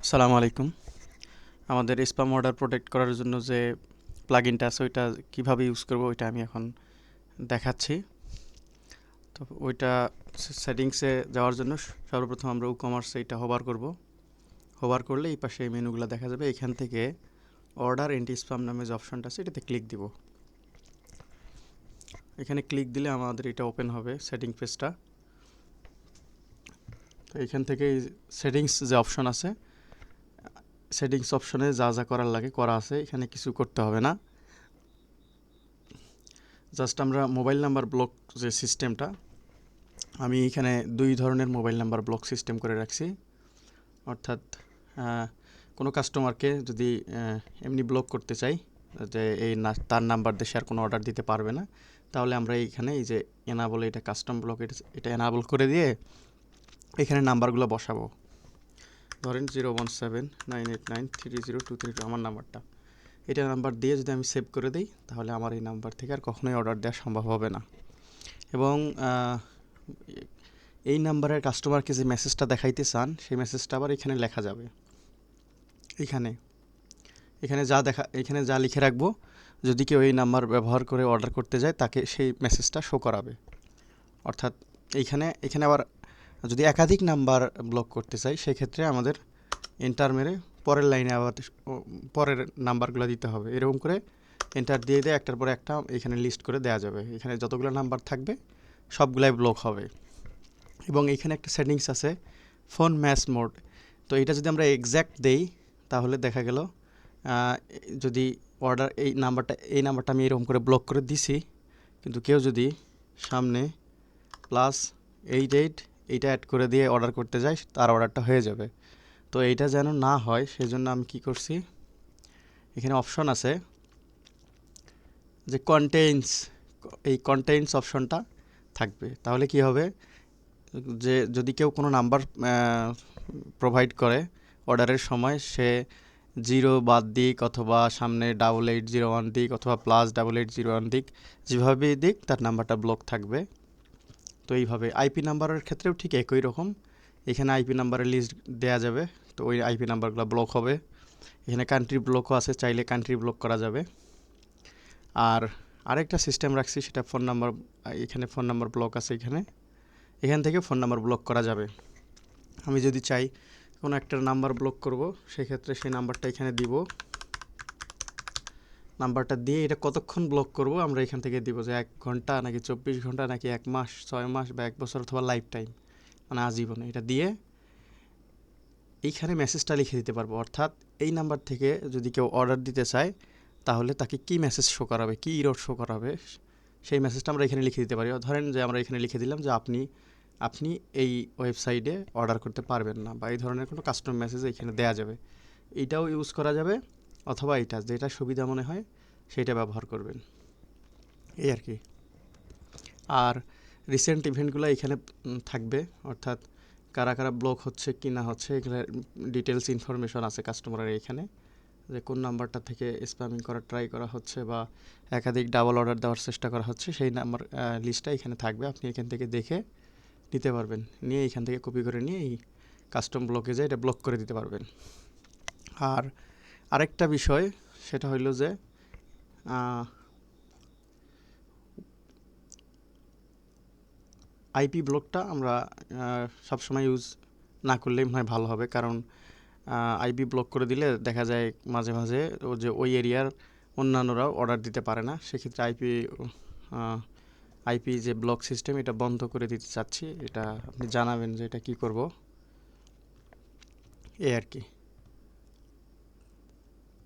আসসালামু আলাইকুম। আমাদের স্প্যাম অর্ডার প্রোটেক্ট করার জন্য যে প্লাগইনটা আছে ওইটা কিভাবে ইউজ করব ওইটা আমি এখন দেখাচ্ছি। তো ওইটা সেটিংসে যাওয়ার জন্য সর্বপ্রথম আমরা ই-কমার্সে এটা হোভার করব। হোভার করলে এই পাশে এই মেনুগুলো দেখা যাবে। এখান থেকে অর্ডার এন্টি স্প্যাম নামে যে অপশনটা আছে এটাতে ক্লিক দিব। এখানে ক্লিক দিলে আমাদের এটা ওপেন হবে সেটিং পেজটা। তো এখান থেকে সেটিংস যে অপশন আছে, সেটিংস অপশনে যা যা করার লাগে করা আছে, এখানে কিছু করতে হবে না। জাস্ট আমরা মোবাইল নাম্বার ব্লক যে সিস্টেমটা, আমি এখানে দুই ধরনের মোবাইল নাম্বার ব্লক সিস্টেম করে রাখছি। অর্থাৎ কোনো কাস্টমারকে যদি এমনি ব্লক করতে চাই যে তার নাম্বার দিয়ে আর কোনো অর্ডার দিতে পারবে না, তাহলে আমরা এইখানে এই যে এনাবল, এটা কাস্টম ব্লক, এটা এনাবল করে দিয়ে এখানে নাম্বারগুলো বসাবো। ধরেন 01798930232 আমার নাম্বারটা, এটা নাম্বার দিয়ে যদি আমি সেভ করে দিই তাহলে আমার এই নাম্বার থেকে আর কখনোই অর্ডার দেওয়া সম্ভব হবে না। এবং এই নাম্বারের কাস্টমারকে যে মেসেজটা দেখাইতে চান সেই মেসেজটা আবার এখানে লেখা যাবে। এখানে এখানে যা লিখে রাখবো, যদি কেউ এই নাম্বার ব্যবহার করে অর্ডার করতে যায় তাকে সেই মেসেজটা শো করাবে। অর্থাৎ এখানে আবার যদি একাধিক নাম্বার ব্লক করতে চাই সেক্ষেত্রে আমাদের এন্টার মেরে পরের লাইনে আবার পরের নাম্বারগুলো দিতে হবে। এরকম করে এন্টার দিয়ে একটার পরে একটা এখানে লিস্ট করে দেওয়া যাবে। এখানে যতগুলো নাম্বার থাকবে সবগুলাই ব্লক হবে। এবং এখানে একটা সেটিংস আছে ফোন ম্যাচ মোড। তো এটা যদি আমরা এক্স্যাক্ট দেই তাহলে দেখা গেল যদি অর্ডার এই নাম্বারটা আমি এরকম করে ব্লক করে দিছি, কিন্তু কেউ যদি সামনে +88 এইটা অ্যাড করে দিয়ে অর্ডার করতে যায় তার অর্ডারটা হয়ে যাবে। তো এইটা যেন না হয় সেজন্য আমি কি করছি, এখানে অপশন আছে যে এই কন্টেইনস অপশনটা থাকবে। তাহলে কি হবে, যে যদি কেউ কোনো নাম্বার প্রোভাইড করে অর্ডারের সময়, সে 0 বাদ দিক অথবা সামনে 8801 দিক অথবা +8801 দিক, যেভাবেই দিক তার নাম্বারটা ব্লক থাকবে। তো এইভাবে আইপি নাম্বারের ক্ষেত্রেও ঠিক একই রকম, এখানে আইপি নাম্বারের লিস্ট দেওয়া যাবে। তো ওই আইপি নাম্বারগুলো ব্লক হবে। এখানে কান্ট্রি ব্লকও আছে, চাইলে কান্ট্রি ব্লক করা যাবে। আর আরেকটা সিস্টেম রাখছি, সেটা ফোন নাম্বার। এখানে ফোন নাম্বার ব্লক আছে, এখান থেকে ফোন নাম্বার ব্লক করা যাবে। আমি যদি চাই কোনো একটা নাম্বার ব্লক করব, সেক্ষেত্রে সেই নাম্বারটা এখানে দিব। নাম্বারটা দিয়ে এটা কতক্ষণ ব্লক করব আমরা এখান থেকে দিব, যে 1 ঘন্টা নাকি 24 ঘন্টা নাকি 1 মাস 6 মাস বা 1 বছর অথবা লাইফ টাইম, মানে আজীবন। এটা দিয়ে এইখানে মেসেজটা লিখে দিতে পারবো। অর্থাৎ এই নাম্বার থেকে যদি কেউ অর্ডার দিতে চায় তাহলে তাকে কি মেসেজ শো করাবে, কি ইরর শো করাবে, সেই মেসেজটা আমরা এখানে লিখে দিতে পারি। ধরেন যে আমরা এখানে লিখে দিলাম যে আপনি এই ওয়েবসাইটে অর্ডার করতে পারবেন না, বা এই ধরনের কোনো কাস্টম মেসেজ এখানে দেওয়া যাবে। এইটাও ইউজ করা যাবে, অথবা যেটা সুবিধা মনে হয় সেইটা ব্যবহার করবেন, এই আর কি। আর রিসেন্ট ইভেন্টগুলো এখানে থাকবে, অর্থাৎ কারা কারা ব্লক হচ্ছে কি না হচ্ছে এখানে ডিটেলস ইনফরমেশন আছে কাস্টমারের এখানে, যে কোন নাম্বারটা থেকে স্প্যামিং করার ট্রাই করা হচ্ছে বা একাধিক ডাবল অর্ডার দেওয়ার চেষ্টা করা হচ্ছে, সেই নাম্বার লিস্টটা এখানে থাকবে। আপনি এখান থেকে দেখে নিতে পারবেন, নিয়ে এখান থেকে কপি করে নিয়ে এই কাস্টম ব্লকে যে এটা ব্লক করে দিতে পারবেন। আর আরেকটা বিষয়, সেটা হইল যে আইপি ব্লকটা আমরা সবসময় ইউজ না করলেই মনে হয় ভালো হবে। কারণ আইপি ব্লক করে দিলে দেখা যায় মাঝে মাঝে ওই এরিয়ার অন্যান্যরাও অর্ডার দিতে পারে না। সেক্ষেত্রে আইপি যে ব্লক সিস্টেম এটা বন্ধ করে দিতে চাচ্ছি। এটা আপনি জানাবেন যে এটা কী করব, এই আর কি।